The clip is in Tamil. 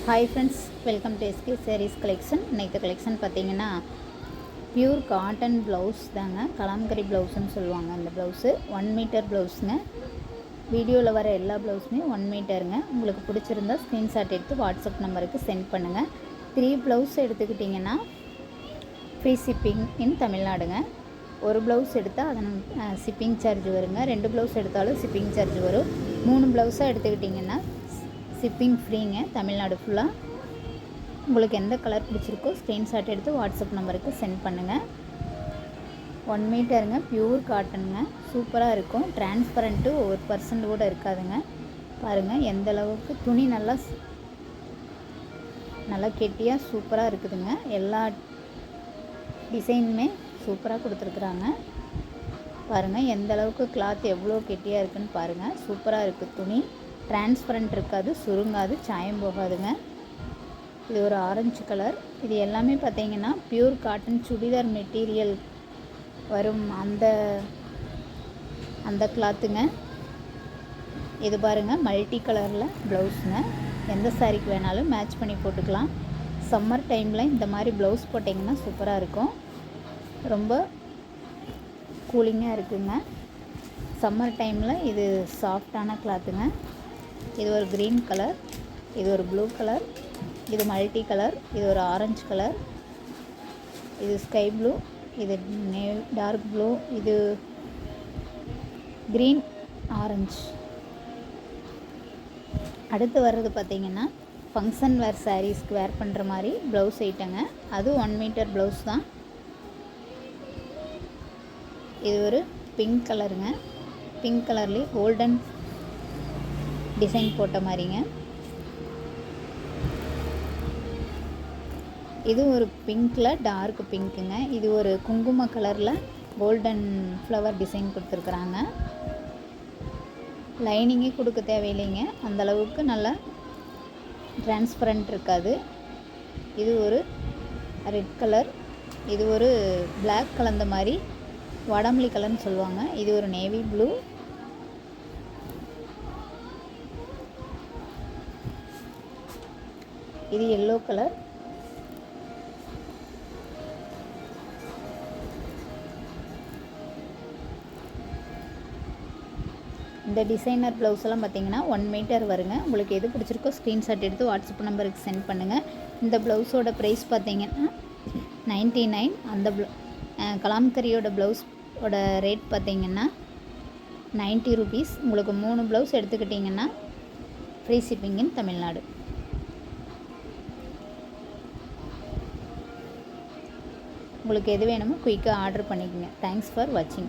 Hi friends, welcome to SK sarees collection. இன்றைக்கு கலெக்ஷன் பார்த்தீங்கன்னா பியூர் காட்டன் ப்ளவுஸ் தாங்க. கலாம்கரி ப்ளவுஸ்ன்னு சொல்லுவாங்க. அந்த ப்ளவுஸு 1 மீட்டர் ப்ளவுஸுங்க. வீடியோவில் வர எல்லா ப்ளவுஸுமே 1 மீட்டருங்க. உங்களுக்கு பிடிச்சிருந்தா ஸ்க்ரீன்ஷாட் எடுத்து வாட்ஸ்அப் நம்பருக்கு சென்ட் பண்ணுங்கள். 3 ப்ளவுஸ் எடுத்துக்கிட்டிங்கன்னா ஃப்ரீ ஷிப்பிங் இன் தமிழ்நாடுங்க. ஒரு ப்ளவுஸ் எடுத்தால் அதன் ஷிப்பிங் சார்ஜ் வருங்க. 2 ப்ளவுஸ் எடுத்தாலும் ஷிப்பிங் சார்ஜ் வரும். 3 ப்ளவுஸாக எடுத்துக்கிட்டிங்கன்னா ஷிப்பிங் ஃப்ரீங்க தமிழ்நாடு ஃபுல்லாக. உங்களுக்கு எந்த கலர் பிடிச்சிருக்கோ ஸ்க்ரீன்ஷாட் எடுத்து வாட்ஸ்அப் நம்பருக்கு சென்ட் பண்ணுங்கள். 1 மீட்டருங்க, பியூர் காட்டனுங்க. சூப்பராக இருக்கும். டிரான்ஸ்பரண்ட்டு 1% கூட இருக்காதுங்க. பாருங்கள் எந்த அளவுக்கு துணி நல்லா கெட்டியாக சூப்பராக இருக்குதுங்க. எல்லா டிசைனுமே சூப்பராக கொடுத்துருக்குறாங்க. பாருங்கள் எந்த அளவுக்கு கிளாத் எவ்வளோ கெட்டியாக இருக்குதுன்னு பாருங்கள். சூப்பராக இருக்குது. துணி டிரான்ஸ்பரண்ட் இருக்காது, சுருங்காது, சாயம் போகாதுங்க. இது ஒரு ஆரஞ்சு கலர். இது எல்லாமே பார்த்தீங்கன்னா பியூர் காட்டன் சுடிதார் மெட்டீரியல் வரும் அந்த கிளாத்துங்க. இது பாருங்கள் மல்டி கலரில் ப்ளவுஸுங்க. எந்த சாரீக்கு வேணாலும் மேட்ச் பண்ணி போட்டுக்கலாம். சம்மர் டைமில் இந்த மாதிரி ப்ளவுஸ் போட்டிங்கன்னா சூப்பராக இருக்கும். ரொம்ப கூலிங்காக இருக்குங்க. சம்மர் டைமில் இது சாஃப்டான கிளாத்துங்க. இது ஒரு க்ரீன் கலர், இது ஒரு ப்ளூ கலர், இது மல்டி கலர், இது ஒரு ஆரஞ்சு கலர், இது ஸ்கை ப்ளூ, இது டார்க் ப்ளூ, இது க்ரீன் ஆரஞ்சு. அடுத்து வர்றது பார்த்திங்கன்னா ஃபங்க்ஷன் வேர் சாரீஸ்க்கு வேர் பண்ணுற மாதிரி ப்ளவுஸ் ஐட்டங்க. அது 1 மீட்டர் ப்ளவுஸ் தான். இது ஒரு பிங்க் கலருங்க. பிங்க் கலர்லேயே கோல்டன் டிசைன் போட்ட மாதிரிங்க. இது ஒரு பிங்க்கில் டார்க் பிங்க்குங்க. இது ஒரு குங்கும கலரில் கோல்டன் ஃப்ளவர் டிசைன் கொடுத்துருக்குறாங்க. லைனிங்கே கொடுக்க தேவையில்லைங்க. அந்தளவுக்கு நல்லா டிரான்ஸ்பரண்ட் இருக்காது. இது ஒரு ரெட் கலர். இது ஒரு பிளாக் கலந்த மாதிரி வடமல்லி கலர்னு சொல்லுவாங்க. இது ஒரு நேவி ப்ளூ. இது எல்லோ கலர். இந்த டிசைனர் ப்ளவுஸ் எல்லாம் பார்த்தீங்கன்னா 1 மீட்டர் வருங்க. உங்களுக்கு எது பிடிச்சிருக்கோ ஸ்க்ரீன்ஷாட் எடுத்து வாட்ஸ்அப் நம்பருக்கு சென்ட் பண்ணுங்கள். இந்த ப்ளவுஸோட ப்ரைஸ் பார்த்தீங்கன்னா 99. அந்த கலாம்கரியோட ப்ளவுஸோட ரேட் பார்த்தீங்கன்னா 90 ருபீஸ். உங்களுக்கு 3 ப்ளவுஸ் எடுத்துக்கிட்டிங்கன்னா ஃப்ரீ ஷிப்பிங் இன் தமிழ்நாடு. உங்களுக்கு எது வேணுமோ குயிக்காக ஆர்டர் பண்ணிக்கோங்க. தேங்க்ஸ் ஃபார் வாட்சிங்.